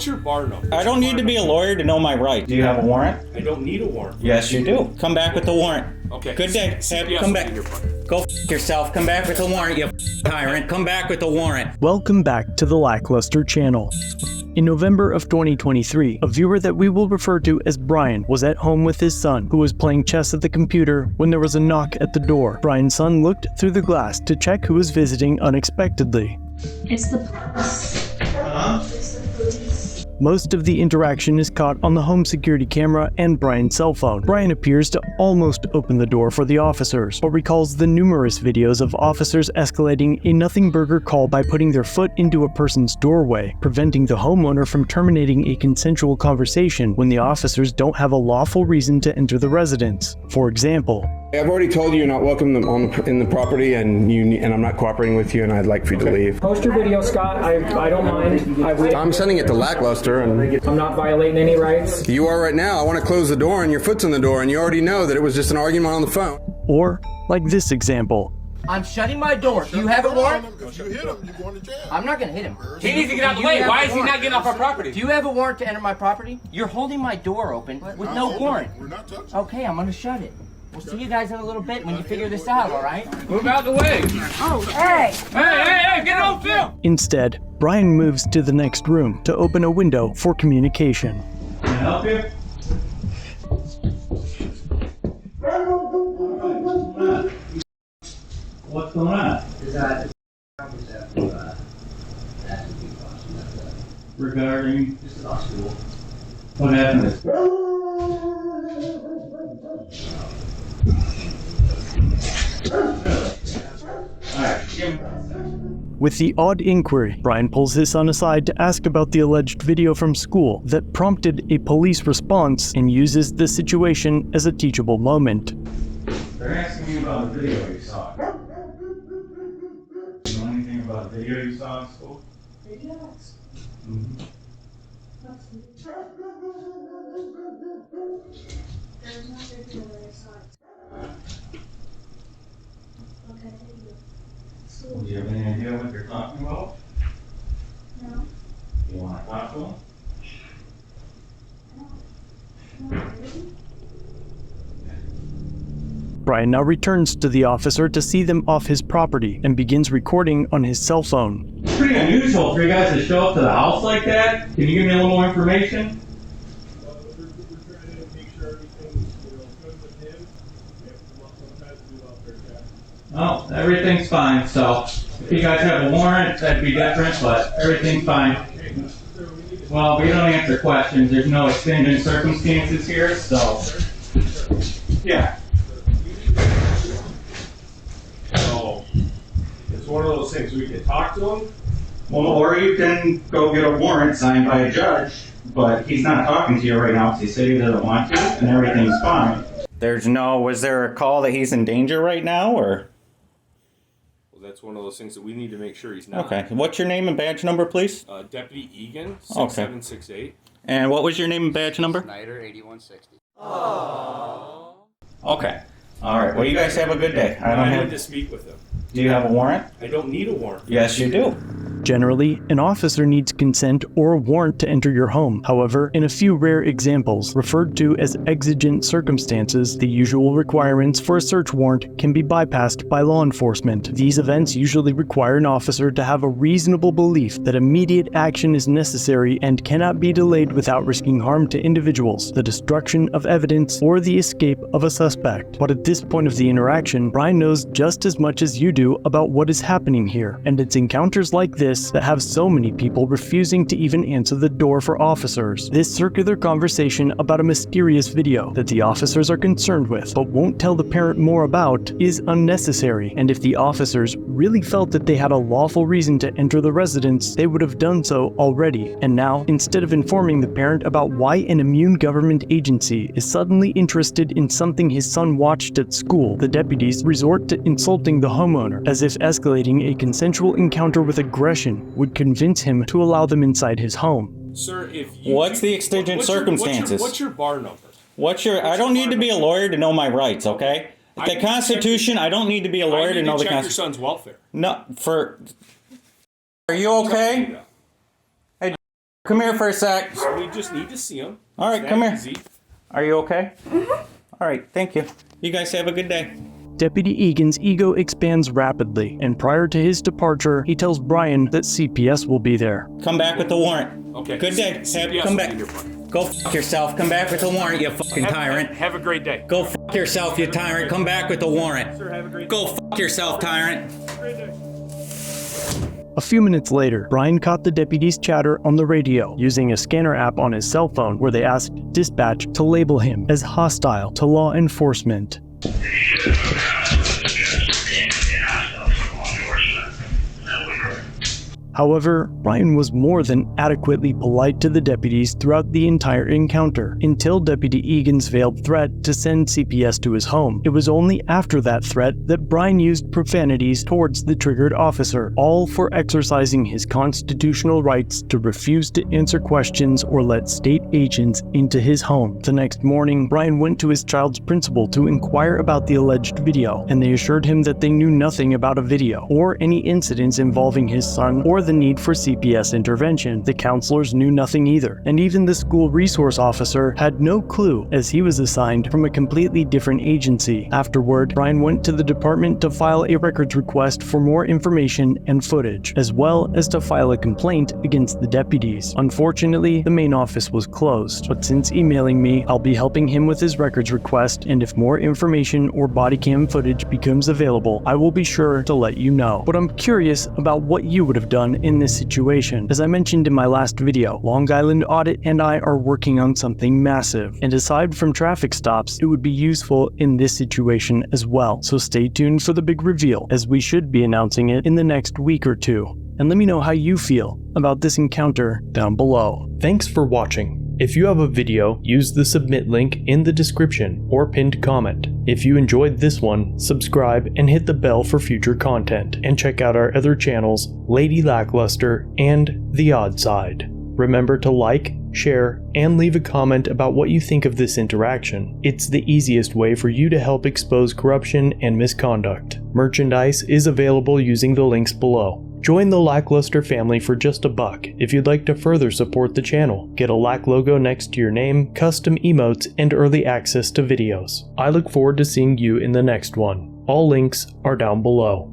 What's your bar number? I don't need to be a lawyer to know my rights. Do you have a warrant? I don't need a warrant. Yes, you do. Come back with the warrant. Okay. Good day. Come back. Go yourself. Come back with the warrant, you tyrant. Come back with the warrant. Welcome back to the LackLuster channel. In November of 2023, a viewer that we will refer to as Brian was at home with his son, who was playing chess at the computer when there was a knock at the door. Brian's son looked through the glass to check who was visiting unexpectedly. It's the police. It's the police. Most of the interaction is caught on the home security camera and Brian's cell phone. Brian appears to almost open the door for the officers, but recalls the numerous videos of officers escalating a nothing burger call by putting their foot into a person's doorway, preventing the homeowner from terminating a consensual conversation when the officers don't have a lawful reason to enter the residence. For example, I've already told you you're not welcome in the property, and I'm not cooperating with you, and I'd like for you to leave. Post your video, Scott. I don't mind. I'm sending it to LackLuster, and I'm not violating any rights. you are right now. I want to close the door, and your foot's in the door, and you already know that it was just an argument on the phone. or like this example. I'm shutting my door. Do you have a warrant? If you hit him, you're going to jail. I'm not gonna hit him. He needs to get out of the way. Why is he not getting off our property? Do you have a warrant to enter my property? You're holding my door open with no warrant. We're not touching. Okay, I'm gonna shut it. We'll see you guys in a little bit when you figure this out, all right? Move out of the way. Oh, hey! Hey, get it on film. Instead, Brian moves to the next room to open a window for communication. Can I help you? What's going on? Regarding what happened? With the odd inquiry, Brian pulls his son aside to ask about the alleged video from school that prompted a police response and uses the situation as a teachable moment. They're asking me about the video you saw. You know anything about the video you saw in school? Yes. Mm-hmm. There's no video where I saw it. Okay, thank you. So, Do you have any idea what they're talking about? no, You want to talk to them? no, really? Brian now returns to the officer to see them off his property and begins recording on his cell phone. It's pretty unusual for you guys to show up to the house like that. Can you give me a little more information? We're trying to make sure everything's good with him. We have sometimes to do out there, Jack. No, everything's fine. So if you guys have a warrant, that'd be different, but everything's fine. Well, we don't answer questions. There's no extenuating circumstances here, so yeah. So, it's one of those things, we can talk to him. Well, or you can go get a warrant signed by a judge, but he's not talking to you right now because he said he doesn't want to, and everything's fine. Was there a call that he's in danger right now, or? Well, that's one of those things that we need to make sure he's not. Okay, what's your name and badge number, please? Deputy Egan, Okay. 6768. And what was your name and badge number? Snyder, 8160. Okay. All right, well, you guys have a good day. I need to speak with him. Do you have a warrant? I don't need a warrant. Yes, you do. Generally, an officer needs consent or a warrant to enter your home. However, in a few rare examples, referred to as exigent circumstances, the usual requirements for a search warrant can be bypassed by law enforcement. These events usually require an officer to have a reasonable belief that immediate action is necessary and cannot be delayed without risking harm to individuals, the destruction of evidence, or the escape of a suspect. But at this point of the interaction, Brian knows just as much as you do about what is happening here, and it's encounters like this that have so many people refusing to even answer the door for officers. This circular conversation about a mysterious video that the officers are concerned with but won't tell the parent more about is unnecessary, and if the officers really felt that they had a lawful reason to enter the residence, they would have done so already. And now, instead of informing the parent about why an immune government agency is suddenly interested in something his son watched at school, the deputies resort to insulting the homeowner, as if escalating a consensual encounter with aggression would convince him to allow them inside his home. Sir, if you... What's the exigent circumstances? What's your bar number? I don't need to be a lawyer to know my rights, okay? The Constitution, I don't need to be a lawyer to know the Constitution. Check your son's welfare. No, are you okay? Come here for a sec. We just need to see him. All right, come here. Easy. Are you okay? All right, thank you. You guys have a good day. Deputy Egan's ego expands rapidly, and prior to his departure, he tells Brian that CPS will be there. Come back with the warrant. Okay. Good day. CPS Come will back. be here, Brian. Go fuck yourself. Come back with the warrant, you fucking tyrant. Have a great day. Go fuck yourself, you tyrant. Come back with the warrant. Sir, have a great Go fuck yourself, tyrant. A few minutes later, Brian caught the deputy's chatter on the radio using a scanner app on his cell phone where they asked dispatch to label him as hostile to law enforcement. However, Brian was more than adequately polite to the deputies throughout the entire encounter, until Deputy Egan's veiled threat to send CPS to his home. It was only after that threat that Brian used profanities towards the triggered officer, all for exercising his constitutional rights to refuse to answer questions or let state agents into his home. The next morning, Brian went to his child's principal to inquire about the alleged video, and they assured him that they knew nothing about a video, or any incidents involving his son, or the need for CPS intervention. The counselors knew nothing either, and even the school resource officer had no clue, as he was assigned from a completely different agency. Afterward, Brian went to the department to file a records request for more information and footage, as well as to file a complaint against the deputies. Unfortunately, the main office was closed, but since emailing me, I'll be helping him with his records request, and if more information or body cam footage becomes available, I will be sure to let you know. But I'm curious about what you would have done in this situation. As I mentioned in my last video, Long Island Audit and I are working on something massive, and aside from traffic stops, it would be useful in this situation as well. So stay tuned for the big reveal, as we should be announcing it in the next week or two. And let me know how you feel about this encounter down below. Thanks for watching. If you have a video, use the submit link in the description or pinned comment. If you enjoyed this one, subscribe and hit the bell for future content, and check out our other channels, Lady Lackluster and The Odd Side. Remember to like, share, and leave a comment about what you think of this interaction. It's the easiest way for you to help expose corruption and misconduct. Merchandise is available using the links below. Join the LackLuster family for just $1 if you'd like to further support the channel. Get a Lack logo next to your name, custom emotes, and early access to videos. I look forward to seeing you in the next one. All links are down below.